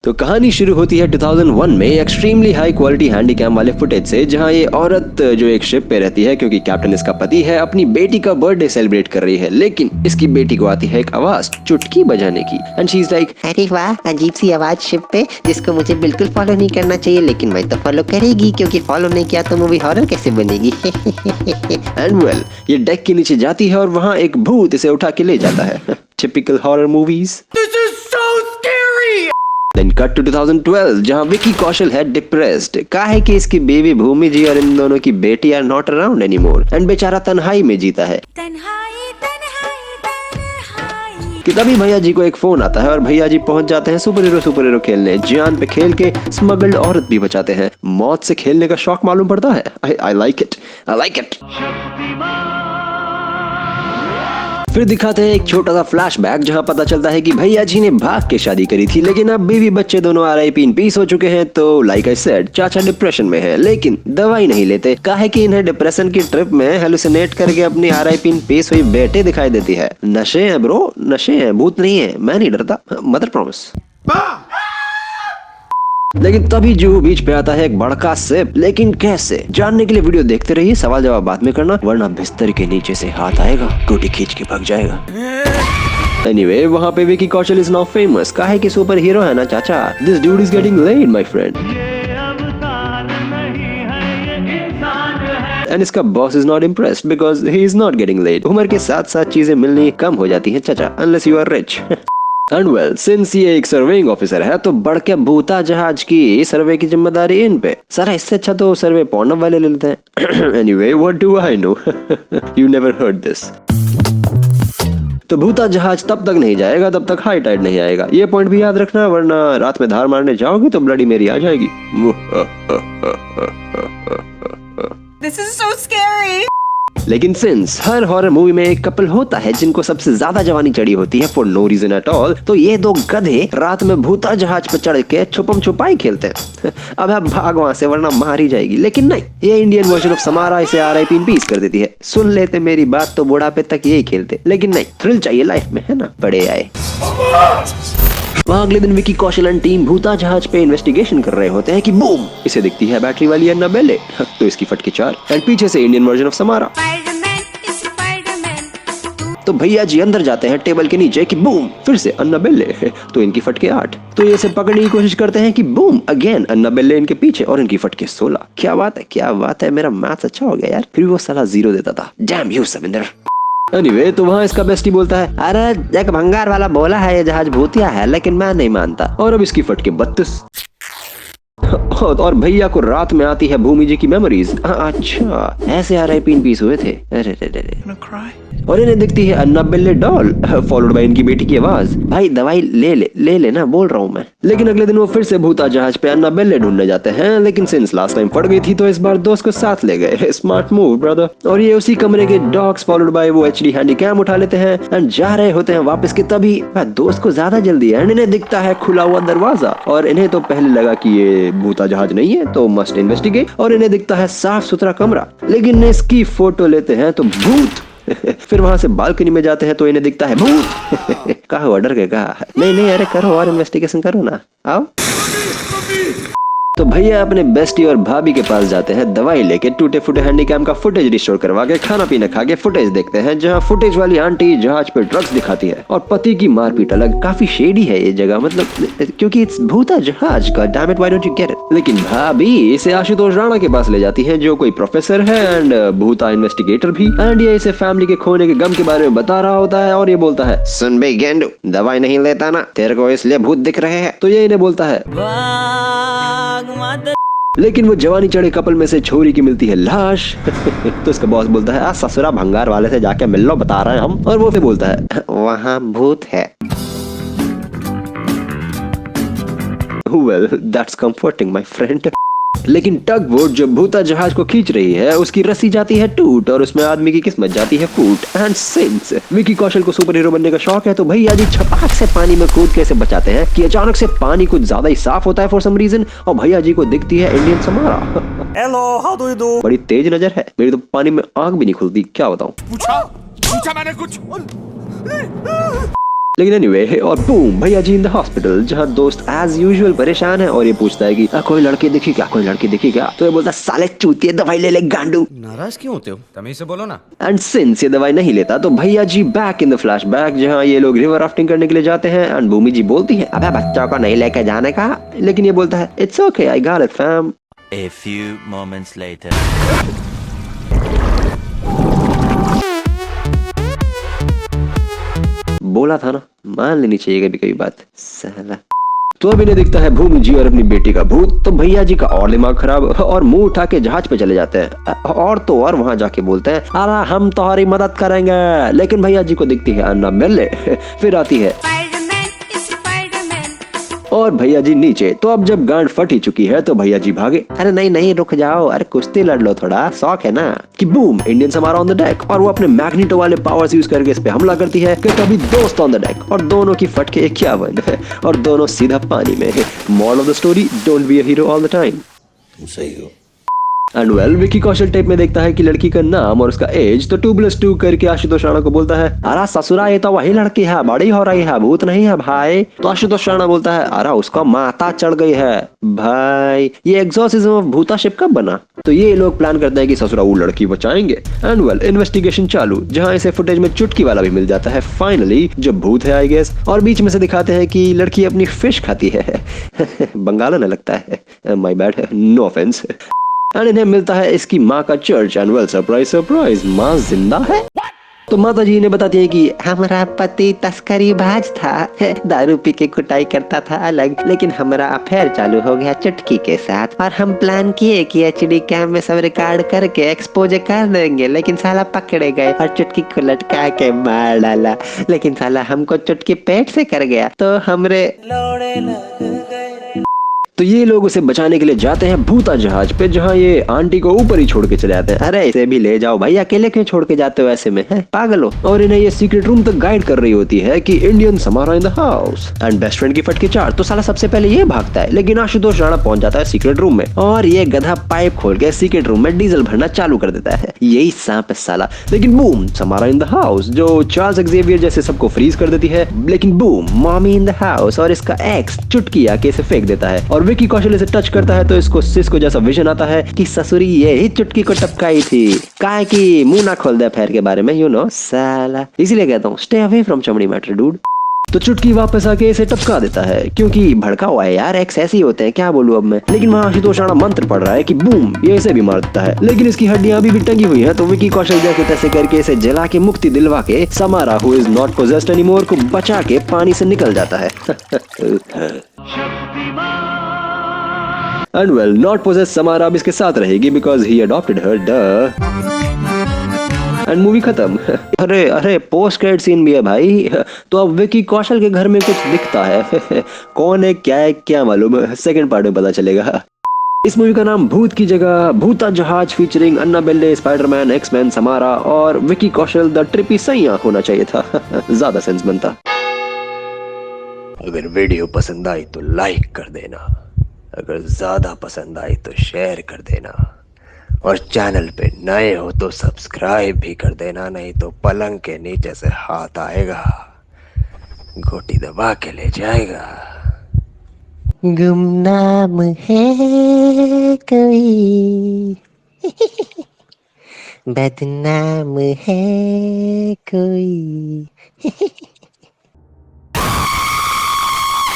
तो कहानी शुरू होती है 2001 में एक्सट्रीमली हाई क्वालिटी हैंडीकैम वाले फुटेज से, जहां ये औरत जो एक शिप पे रहती है क्योंकि कैप्टन इसका पति है, अपनी बेटी का बर्थडे सेलिब्रेट कर रही है। लेकिन इसकी बेटी को आती है एक आवाज चुटकी बजाने की एंड शी इज लाइक, अरे वाह, अजीब सी आवाज शिप पे जिसको मुझे बिल्कुल फॉलो नहीं करना चाहिए, लेकिन मैं तो फॉलो करेगी क्योंकि फॉलो नहीं किया तो मूवी हॉरर कैसे बनेगी। एंड वेल ये डेक के नीचे जाती है और वहाँ एक भूत इसे उठा के ले जाता है। Typical horror movies. Then cut to 2012 जहाँ विकी कौशल है डिप्रेस्ड। काहे कि इसकी बेबी भूमि जी और इन दोनों की बेटी are not around anymore and बेचारा तन्हाई में जीता है। कि तभी भैया जी को एक फोन आता है और भैया जी पहुंच जाते हैं सुपर हीरो खेलने। जान पे खेल के स्मगल्ड औरत भी बचाते हैं। मौत से खेलने का शौक मालूम पड़ता है। I like it। फिर दिखाते हैं एक छोटा सा फ्लैशबैक जहां पता चलता है कि भैया जी ने भाग के शादी करी थी, लेकिन अब बीवी बच्चे दोनों RIP इन पीस हो चुके हैं। तो लाइक आई सेड चाचा डिप्रेशन में है, लेकिन दवाई नहीं लेते। काहे कि इन्हें डिप्रेशन की ट्रिप में हेलुसिनेट करके अपनी RIP इन पीस हुई बेटे दिखाई देती है। नशे हैं ब्रो, नशे हैं, भूत नहीं है। मैं नहीं डरता, मदर प्रॉमिस। लेकिन तभी जूहू बीच पे आता है एक बड़का शिप। लेकिन कैसे, जानने के लिए वीडियो देखते रहिए। सवाल जवाब बाद में करना, वरना बिस्तर के नीचे से हाथ आएगा, टूटी खींच के भाग जाएगा। एनीवे वहाँ पे Vicky Kaushal is now famous. काहे कि सुपर हीरो है ना चाचा। This dude is getting laid my friend. And इसका boss is not impressed because he is not getting laid. उम्र के साथ साथ चीजें मिलनी कम हो जाती हैं चाचा, unless you are rich. And well since ये एक सर्वेइंग ऑफिसर है तो बढ़ के भूता जहाज की सर्वे की जिम्मेदारी इन पे। सारा इससे अच्छा तो सर्वे पौर्णम वाले ले लेते हैं। Anyway what do I know, you never heard this. तो भूता जहाज तब तक नहीं जाएगा तब तक हाई टाइड नहीं आएगा। ये पॉइंट भी याद रखना, वरना रात में धार मारने जाओगे तो ब्लडी मेरी आ जाएगी। This is so scary. लेकिन सिंस हर हॉरर मूवी में एक कपल होता है जिनको सबसे ज्यादा जवानी चढ़ी होती है for no reason at all, तो ये दो गधे रात में भूता जहाज पर चढ़ के छुपम छुपाई खेलते हैं। अब भाग वहां से वरना मार ही जाएगी। लेकिन नहीं, ये इंडियन वर्जन ऑफ समारा इसे RIP इन पीस कर देती है। सुन लेते मेरी बात तो बुढ़ापे तक यही खेलते। लेकिन नहीं, थ्रिल चाहिए लाइफ में, है ना, बड़े आए। वहाँ अगले दिन विकी कौशल एंड टीम भूता जहाज पे इन्वेस्टिगेशन कर रहे होते हैं कि बूम, इसे दिखती है बैटरी वाली अन्नाबेले। तो इसकी फटके 4 एंड पीछे से इंडियन वर्जन ऑफ समारा। तो भैया जी अंदर जाते हैं टेबल के नीचे कि बूम, फिर से अन्नाबेले। तो इनकी फटके 8। तो ये इसे पकड़ने की कोशिश करते हैं कि बूम अगेन, अन्नाबेले इनके पीछे और इनकी फटके 16। क्या बात है, मेरा मैथ्स अच्छा हो गया यार। फिर भी वो साला 0 देता था। Damn you Savinder. एनीवे तो वहाँ इसका बेस्टी बोलता है, अरे एक भंगार वाला बोला है ये जहाज भूतिया है, लेकिन मैं नहीं मानता। और अब इसकी फटके 32। और भैया को रात में आती है भूमि जी की मेमोरीज। अच्छा ऐसे RIP इन पीस हुए थे। अरे और इन्हें दिखती है अन्नाबेले डॉल फॉलोड बाय इनकी बेटी की आवाज, भाई दवाई ले लेना, बोल रहा हूँ मैं। लेकिन अगले दिन वो फिर से भूता जहाज पे अन्नाबेले ढूंढने जाते हैं। लेकिन सिंस लास्ट टाइम फट गई थी तो इस बार दोस्त को साथ ले गए। Smart move brother. और ये उसी कमरे के डॉग्स फॉलोड बाय वो HD हैंडीकैम उठा लेते हैं एंड जा रहे होते हैं वापस के। तभी दोस्त को ज्यादा जल्दी है एंड इन्हें दिखता है खुला हुआ दरवाजा। और इन्हें तो पहले लगा कि ये भूता जहाज नहीं है तो मस्ट इन्वेस्टिगेट। और इन्हें दिखता है साफ सुथरा कमरा, लेकिन इसकी फोटो लेते हैं तो भूत। फिर वहां से बालकनी में जाते हैं तो इन्हें दिखता है भूत। कहा ऑर्डर के कहा नहीं अरे करो और इन्वेस्टिगेशन करो ना, आओ। तो भैया अपने बेस्टी और भाभी के पास जाते हैं दवाई लेके। टूटे फूटे हैंडीकैम का फुटेज रिस्टोर करवा के खाना पीना खा के फुटेज देखते हैं, जहां फुटेज वाली आंटी जहाज पे ड्रग्स दिखाती है और पति की मारपीट अलग। काफी शेडी है ये जगह, मतलब क्योंकि इट्स भूता जहाज का। Damn it, why don't you get it. लेकिन भाभी इसे आशुतोष राणा के पास ले जाती है जो कोई प्रोफेसर है एंड भूता इन्वेस्टिगेटर भी। एंड ये इसे फैमिली के खोने के गम के बारे में बता रहा होता है और ये बोलता है, सुन बे गेंडू, दवाई नहीं लेता ना, तेरे को इसलिए भूत दिख रहे हैं। तो ये इन्हें बोलता है, लेकिन वो जवानी चढ़े कपल में से छोरी की मिलती है लाश। तो इसका बॉस बोलता है, ससुरा भंगार वाले से जाके मिल लो, बता रहे हैं हम। और वो फिर बोलता है, वहाँ भूत है। Well, that's comforting, my friend. लेकिन टग बोट जो भूता जहाज को खींच रही है उसकी रस्सी जाती है टूट और उसमें आदमी की किस्मत जाती है फूट। एंड सिंस विकी कौशल को सुपर हीरो बनने का शौक है तो भैया जी छपाक से पानी में कूद के बचाते हैं कि अचानक से पानी कुछ ज्यादा ही साफ होता है फॉर सम रीजन और भैया जी को दिखती है Indian Samara. Hello, how do you do? बड़ी तेज नजर है मेरी, तो पानी में आंख भी नहीं खुलती, क्या बताऊं। पूछा मैंने कुछ। लेकिन एनीवे और बूम भैया जी इन द हॉस्पिटल, जहाँ दोस्त एज यूजुअल परेशान है और ये पूछता है कि कोई लड़की दिखी क्या, कोई लड़की दिखी क्या? तो ये बोलता है साले चूतिए दवाई ले ले गांडू। नाराज क्यों होते हो? तमीज से बोलो ना। एंड सिंस ये दवाई नहीं लेता तो भैया जी बैक इन द फ्लैशबैक, जहाँ ये लोग रिवर राफ्टिंग करने के लिए जाते हैं एंड भूमि जी बोलती है अबे बच्चों को नहीं लेके जाने का, लेकिन ये बोलता है it's okay I got it fam. A few moments later. बोला था ना, मान लेनी चाहिए कभी कभी बात साला। तो अब इन्हें दिखता है भूमि जी और अपनी बेटी का भूत, तो भैया जी का और दिमाग खराब और मुंह उठा के जहाज पे चले जाते हैं और तो और वहां जाके बोलते हैं अरे हम तुम्हारी मदद करेंगे, लेकिन भैया जी को दिखती है अन्ना बेल्ले। फिर आती है और भैया जी नीचे। तो अब जब गांड फट ही चुकी है तो भैया जी भागे। अरे नहीं नहीं रुक जाओ, अरे कुश्ती लड़ लो थोड़ा, शौक है ना। कि बूम इंडियंस हमारा ऑन द डेक और वो अपने मैग्नेटो वाले पावर्स यूज करके इस पे हमला करती है कि कभी दोस्त ऑन द डेक और दोनों की फटके 51 है और दोनों सीधा पानी में। Moral of the story don't be a hero all the time. सही हो। And well Vicky Kaushal tape में देखता है कि लड़की का नाम और उसका एज, तो 2+2 करके आशुतोष राणा को बोलता है अरे ससुरा ये तो वही लड़की है, बड़ी हो रही है, भूत नहीं है भाई। तो आशुतोष राणा बोलता है अरे उसका माता चढ़ गई है भाई, ये एग्जॉर्सिज्म ऑफ भूताशिप कब बना? तो ये लोग प्लान करते हैं कि ससुरा वो लड़की बचाएंगे। एंड वेल इन्वेस्टिगेशन चालू, जहाँ इसे फुटेज में चुटकी वाला भी मिल जाता है फाइनली, जो भूत है आई गेस, और बीच में से दिखाते हैं कि लड़की अपनी फिश खाती है। बंगालन लगता है, my bad, no offence. And इन्हें मिलता है इसकी माँ का church and well surprise surprise, माँ जिंदा है। तो माता जी इन्हें बताती है कि हमारा पति तस्करी बाज था, दारू पी के कुटाई करता था अलग, लेकिन हमारा अफेयर चालू हो गया चुटकी के साथ और हम प्लान किए कि एचडी कैम में सब रिकॉर्ड करके एक्सपोज कर देंगे, लेकिन साला पकड़े गए और चुटकी को लटका के मार डाला, लेकिन साला हमको चुटकी पेट से कर गया तो हमरे तो ये लोग उसे बचाने के लिए जाते हैं भूता जहाज पे, जहाँ ये आंटी को ऊपर ही छोड़ के चले जाते हैं। अरे इसे भी ले जाओ भाई, अकेले क्यों छोड़ के जाते हो ऐसे में, है पागल हो? और इन्हें ये सीक्रेट रूम तक गाइड कर रही होती है कि इंडियंस हमारा in the house and best friend की फटके 4। तो साला सबसे पहले ये भागता है, लेकिन आशुतोष राणा पहुंच जाता है सीक्रेट रूम में और ये गधा पाइप खोल के सीक्रेट रूम में डीजल भरना चालू कर देता है। यही सांप है साला। लेकिन बूम हमारा इन द हाउस, जो चार्ल्स एक्जेवियर जैसे सबको फ्रीज कर देती है, लेकिन boom mommy in the house और इसका एक्स चुटकी आके इसे फेंक देता है और विकी कौशल इसे टच करता है तो इसको सिस्को जैसा विजन आता है कि ससुरी ये ही चुटकी को टपकाई थी, काहे कि मुंह ना खोल दे अफेयर के बारे में, यू नो साला। इसीलिए कहता हूँ स्टे अवे फ्रॉम चमड़ी मैटर डूड। तो चुटकी वापस आके इसे टपका देता है क्योंकि भड़का हुआ है यार, एक्स ऐसे ही होते हैं, क्या बोलूं अब मैं। लेकिन वहाँ आशुतोष राणा मंत्र पढ़ रहा है कि बूम ये इसे भी मार देता है, लेकिन इसकी हड्डियां अभी भी टंगी हुई हैं। तो विकी कौशल जैसे तैसे करके इसे जला के मुक्ति दिलवा के Samara who is not possessed anymore को बचा के पानी से निकल जाता है। And well not possess Samara अब इसके साथ रहेगी बिकॉज ही अडॉप्टेड हर ड एंड मूवी खत्म। अरे अरे पोस्ट क्रेडिट सीन भी है भाई। तो अब विकी कौशल के घर में कुछ दिखता है। कौन है क्या मालूम, सेकंड पार्ट में पता चलेगा। इस मूवी का नाम भूत की जगह भूता जहाज फीचरिंग अन्ना बेल्ले, स्पाइडरमैन, एक्समैन, समारा और विकी कौशल द ट्रिपी सैया होना चाहिए था। ज्यादा सेंस बनता। अगर वीडियो पसंद आई तो लाइक कर देना, अगर ज्यादा पसंद आई तो शेयर कर देना और चैनल पे नए हो तो सब्सक्राइब भी कर देना, नहीं तो पलंग के नीचे से हाथ आएगा, घोटी दबा के ले जाएगा। गुमनाम है कोई बदनाम है कोई।